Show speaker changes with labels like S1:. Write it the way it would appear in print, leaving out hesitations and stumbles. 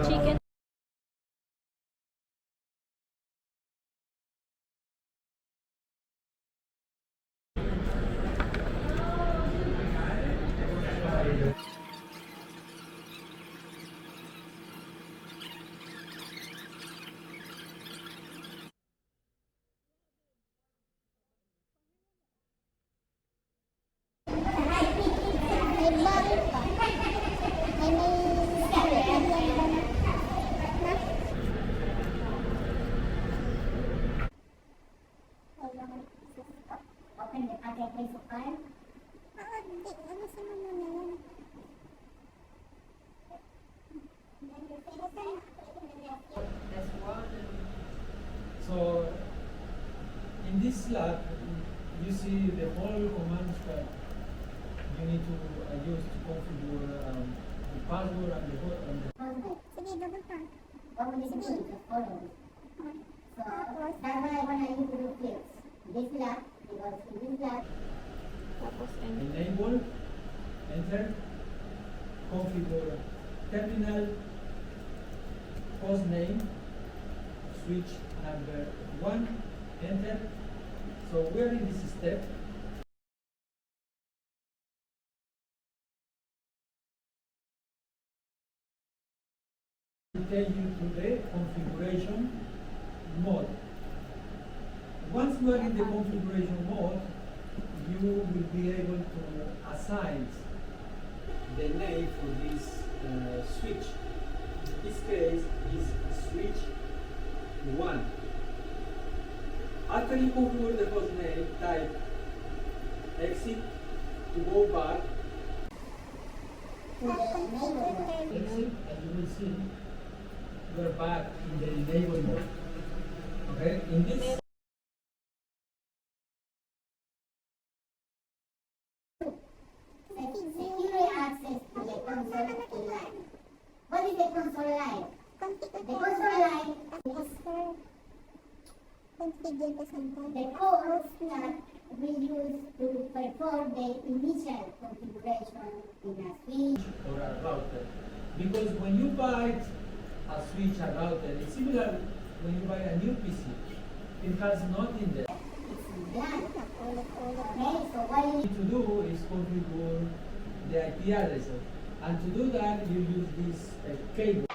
S1: Chicken.
S2: Open the other place of file.
S1: Ano sa mga na yan?
S3: That's one. So in this slot, you see the whole command stack. You need to use to configure the password and the
S1: Sige, double pa.
S2: What will it do? Just follow it. So that's why I want you to do fields. This lab, because in this lab,
S1: Tapos,
S3: enable, enter, configure terminal, host name, switch number 1, enter. So we're in this step. Take you to the configuration mode. Once you are in the configuration mode, you will be able to assign the name for this switch. In this case is switch 1. After you configure the host name, type exit to go back. Exit, and you will see we're back in the enable mode. Okay, in this
S2: security access to the console line. What is the console line? The console line is
S1: configure the center.
S2: the code that we use to perform the initial configuration in a switch
S3: or a router. Because when you buy a switch, a router. It's similar when you buy a new PC. It has nothing there.
S2: It's blank.
S1: Ulit-ulit.
S2: Okay, so what you
S3: What you need to do is configure the IP address. And to do that, you use this cable.